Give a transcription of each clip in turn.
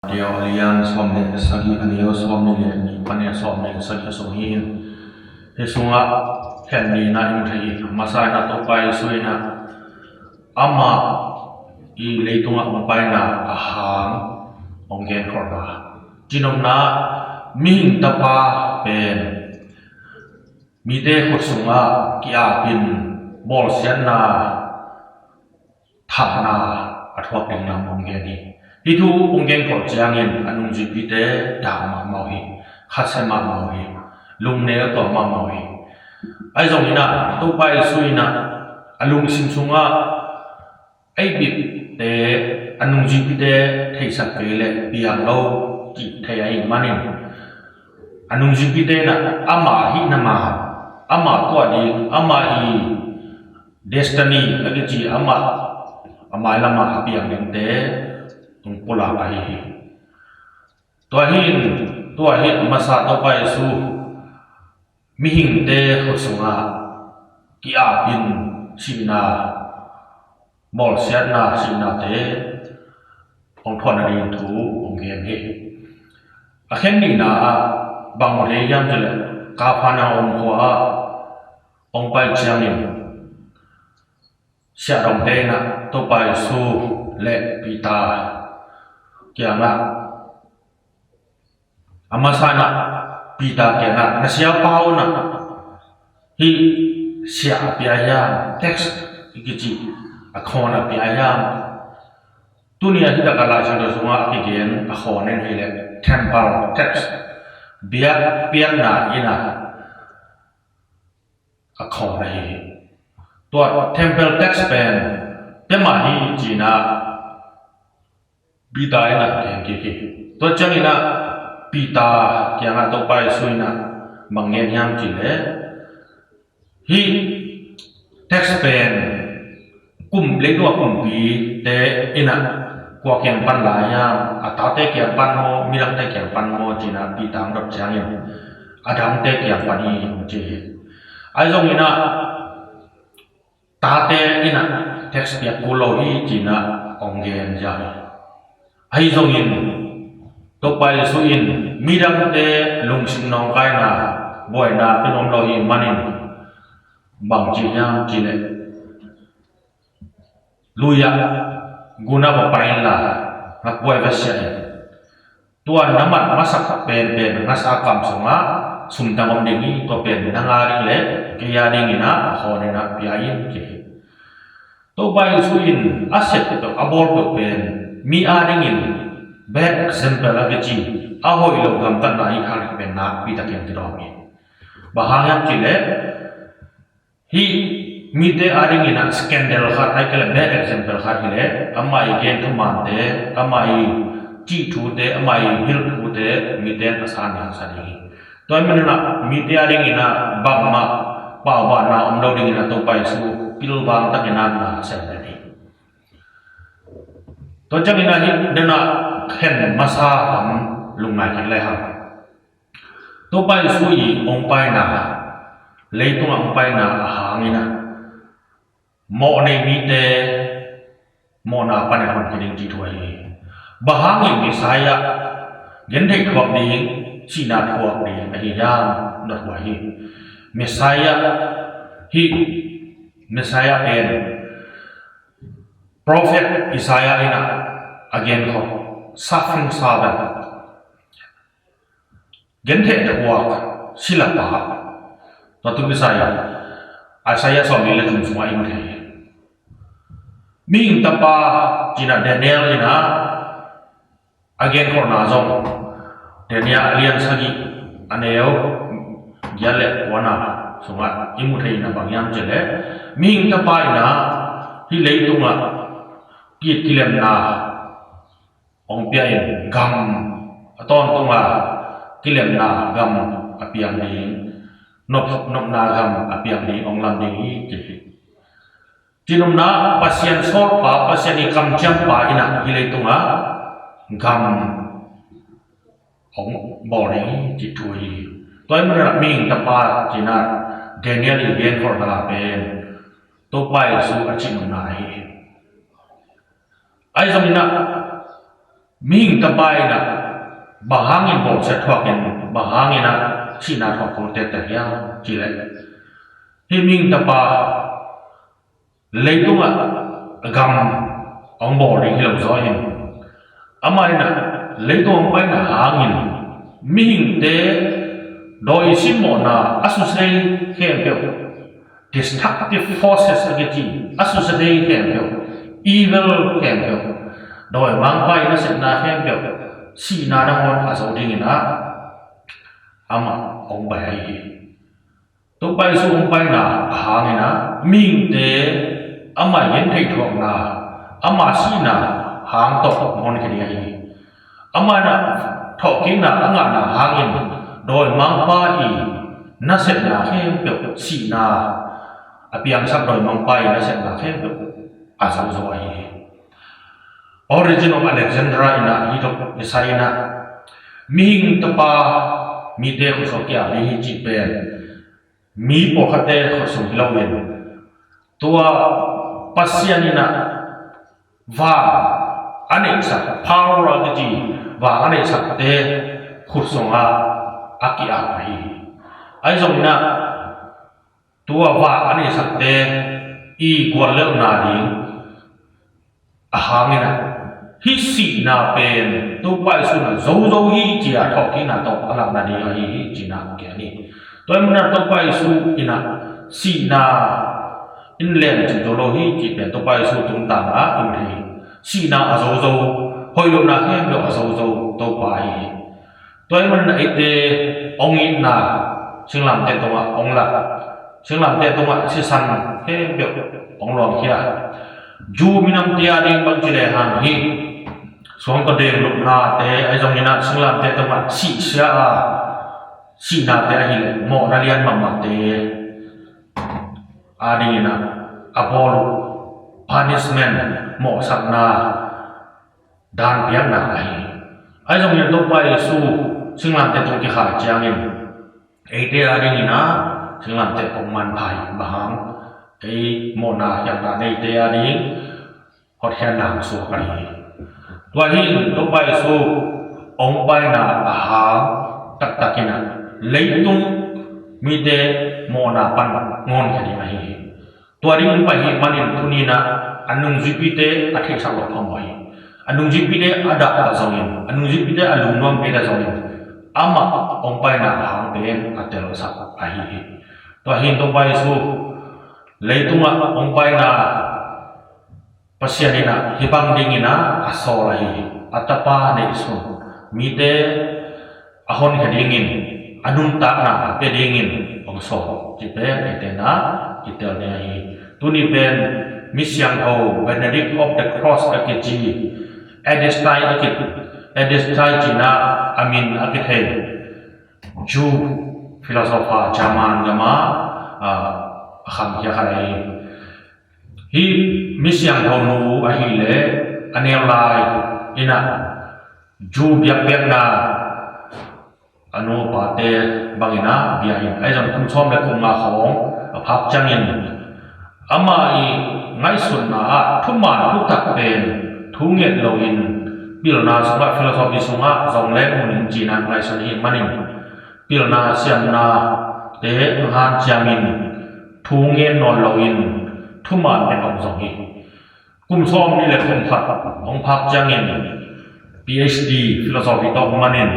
Dia alian somne sagi anio somne ni pane somne sagi sohin he sunga henni na imthei masai na to pai suina ama I leitunga mapai na ahang ongen korba jinom na ming tapa pen mide khutsunga kia pin bol sian na thapna athwa ping nam ongen ni itu ongen ko jangin anung jipite dama mawi khasema mawi lungne to ma mawi ai zong ina to pai suina alung simsunga ai bit te anung jipite thaisak pele biang lo ji thai manin anung jipite na ama hi nama ama to di ama I destiny lagi ji ama lama biang te tung pula pahi tuahin masa to pai su mihing te khosunga kia pin sina mol siana sina te ong thon ri thu ong gen he akhen ni na bang re yam jele ka phana ong khwa ong pai chiangin sia rong te na to pai su le pita kianga amasana pita kianga nasia pau na hi sia piaya text ikiji akhona piaya tunia hita kala chado sunga again akhone hele temple text bia piana ina akhona hi to temple text pen tema hi jina bidai na ke to changina pita kyanga to pai suina mangen yang chile hi text pen kum le do kum pi te ina kwa kyang pan la ya atate kyang pan mo milang te kyang pan mo jina pita ngap changin adam te kyang pan hi je ai jong ina tate ina text ya kulo hi jina ongen ja ai zong in to pai su in mirang te lung sim nong kai na boy na penom lo hi manin bang chi yang chi le luya guna ba pai la nak boy va sia tuan namat masak pen ngasa kam sunga sum tamam dingi to pen nangari le ke ya ding ina hone na piain ke to pai su in aset to abor to pen mi aringin bad example agachi ahoi lo gam tan nai khar pen na pi takiam ti romi bahang chile hi mi te aringin scandal khar ai kala bad example khar hile amai gen thuman te amai chi thu te amai hil thu te mi te asan yang sari toy menna mi te aringin bamma pa ba na omlo ding na to pai su pil bang takena na sa to changina hi dena khen masa ham lungai ki le ha to pai sui ong pai na leitung ong pai na hangina mo nei mi te mo na pa ne hon ki ji thoi bahang ni saya gen thei thok ni china thok ni a hi ya na wa hi Messiah en Prophet Isaiah ina again ko suffering servant gente thwa silapa to tu Isaiah so mi le tum suma im the ming tapa jina Daniel ina again ko na zong Daniel alian sagi aneo yale wana suma imu the ina bangyam jele ming tapa ina hi leitunga kiet kilem na ong piain gam aton tunga kilem na gam apiang ni nop na gam apiang ni ong lam ni ke jinom na pasien sor pa pasien ikam jam pa ina hilai tunga gam ong bori ji thui toy mun ming ta pa jina Daniel again for na pen to pai su achinom na hi ai zong ina ming tapai na bahangin bo sa thuakin bahangin na sina thok ko te te ya chile hi ming tapa leitunga gam ong bo ri hilo zo hin amai na leitung pai na hangin ming te doi simo na asusei khem pe destructive forces against asusei khem pe evil khem pe doi mang pai na set na khem pe si na da ngon a zo ding na ama ong bai ai to pai su ong pai na hangin na ming te ama yen thai thok na ama si na hang to ngon ke ai ama na thokin na anga na hangin doi mang pa i na set na khem pe si na apiang sak doi mang pai na set na khem pe a zo zo ai origin of Alexandra ina hidop isaina ming tapa mi de ko so kya ni chi pe mi po khate ko so hilawen tua pasianina va anexa power of the va anexa te khusonga akia hi ai zong na tua va anexa te I gwal le na ding ahangina hi si na pen tu pai su na zo zo hi ji a thok ki na to alak na ni hi ji na ke ni to em na to pai su ina si na in len ji do lo hi ji pen to pai su tum ta na in thi si na a zo zo hoi lo na hem lo a zo zo to pai to em na ai te ong in na sing lam te to ma ong la sing lam te to ma si san he be ong lo kia ju minam tia ding bang chile han hi song ko deng lup na te ai jong ina singlam te to ma si sia a si na te hi mo na lian mam ma te a ding ina apol punishment mo sak na dan piang na ai jong ina to pai su singlam te to ki kha chiang in ai te a ding ina singlam te ong man phai bahang ai mo na yang na nei te a ding hot hian nam su ka hi tua hi to pai su ong pai na a ha tak takina leitung mi de mo na pan ngon ka ni hi tua ring pai hi manin thunina anung jipite a thik sa lo phom hi anung jipite ada ta zongin anung jipite alung nom pe da zongin ama ong pai na hang ben atel sa a hi tua hi to pai su leitunga ong pai na pasianina hibang dingina asola hi atapa ne su mi de ahon ka dingin anum ta na pe dingin ong so ti pe te na itel ne hi tuni ben misyang ho Benedict of the Cross akiji edestai jina amin akithe ju philosopher German gama kham kya khai hi misyang thonu a hi le anel lai ina ju biak biak na anu pa te bangina biai ai jang kum chom le kum ma khong phak changin ama I ngai sun na a thuma thu tak pen thu nget lo in pilna sura philosophy sunga zong le mun ji na ngai sun hi manin pilna siam na te han chamin thu ngen non lo in thuma ne ong zong hi kum som ni le kum phat ong phak changin PhD philosophy to manin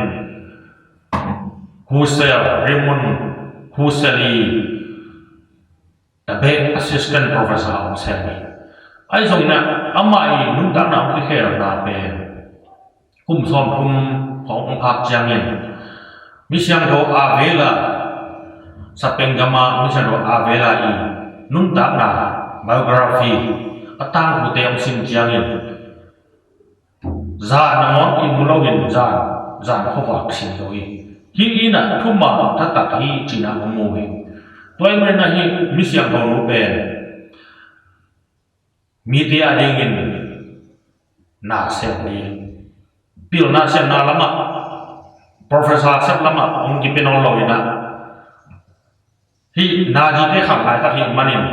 Husserl Raymond Husserli tabe assistant professor ong serni ai zong na amai nun ta na ki kher na pe kum som kum ong phak changin mi siang do avela sapengama mi siang do avela I nun ta na biography atang bu te ong sim chiangin za na mo I mulawin za ko wak sin doi hi ina thuma tha tak hi china mo hi toy men na hi mi siang do lu pe media dingin na se ni pil na se na lama professor sap lama ong ki penol lo ina hi na ji te kham lai ta hi manin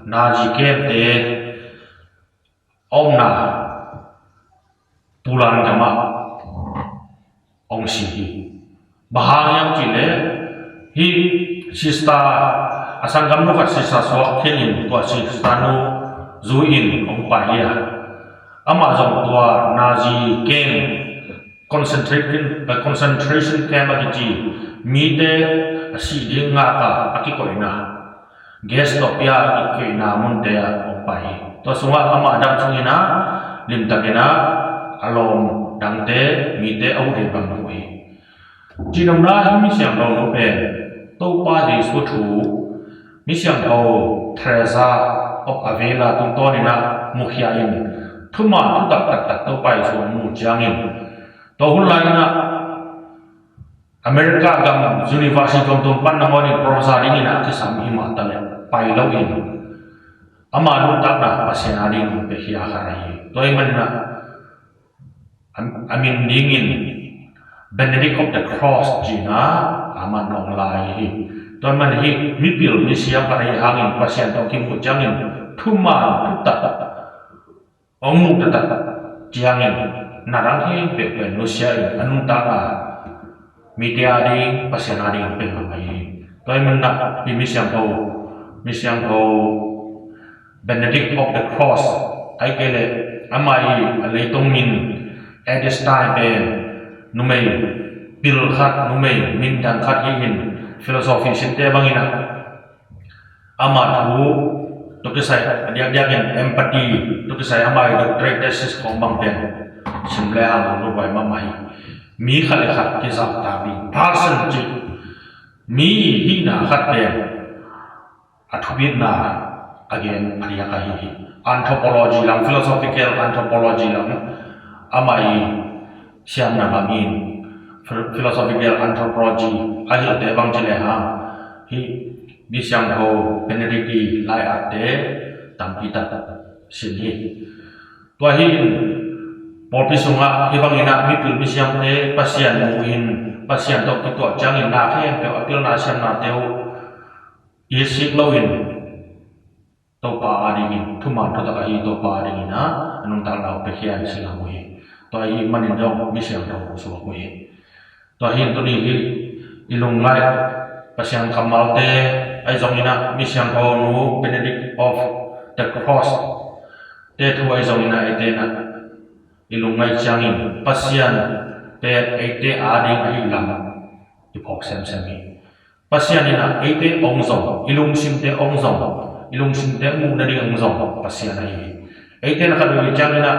na ji ke te ong na pulan kama ông si bahang yang chile hi sista asangam no kat sista so khenin to sista no zuin ông pahia ama jong tua nazi ken concentration camp agi mi te si ding nga ka akikoina gestopia akikoina mun te ông pai to sunga ama dang chungina lim takena alom dangte mi te au de bang noi jinam na mi siam lo no pe to pa ji su thu mi siam ho Teresa of Avila tung to ni na mukhya in thuma tu tak to pai su mu jangin to hun lai na America gam university gam tum pan na mo ni professor ni na ki sam hi ma ta le pai lo in ama nu tak na pasena ding pe hiya kharai toy man na amin dingin Benedict of the Cross jina ama nong lai hi toy man hi mi pil mi siam kharai hangin pasien to kim ku jangin thuma tu tak ong mu ta jangin narang hi pe pe no sia anu ta na media di pasena ding pe mai toy man na mi siam ho Benedict of the Cross ai kele amai leitung min at this time pe numei pil khat numei min dan khat hin philosophy sinte bangina ama thu to ke sai dia empathy to ke sai amai the greatest kong bang pen simle ha no bai ma mai mi khale khat ke sa ta bi person ji mi hi na khat pe athubit na again Maria kahi anthropology lang philosophical anthropology lang amai siam na bamin philosophical anthropology ahi te bang chile ha hi bi siam ho Benedict lai ate tampi ta sin hi to hi por pisunga hi bang ina mi pil bi siam te pasian muin pasian tok to changin na khe pe apil na siam na teu isik loin to pa adingin thuman to ta hi to pa adingina anung ta lau pe khian sila mo hi to hi manin jong mi siam ro so ko hi to hi to ni hi ilung ngai pasiang kamal te ai jong ina mi siam ho nu Benedict of the Cross te thu ai jong ina ite na ilung ngai changin pasian te ite ading ai lam ipok sem mi pasian ina ite ong jong ilung sim te ong jong ilung sin te mu na ding zong pasien ai ai te na ka do chang na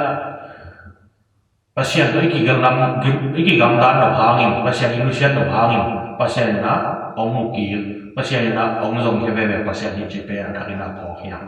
pasien to ki gam dan no hangin pasien ilusian no hangin pasien na ong mu ki pasien na ong zong ke be pasien ni che pe na ka na po hiang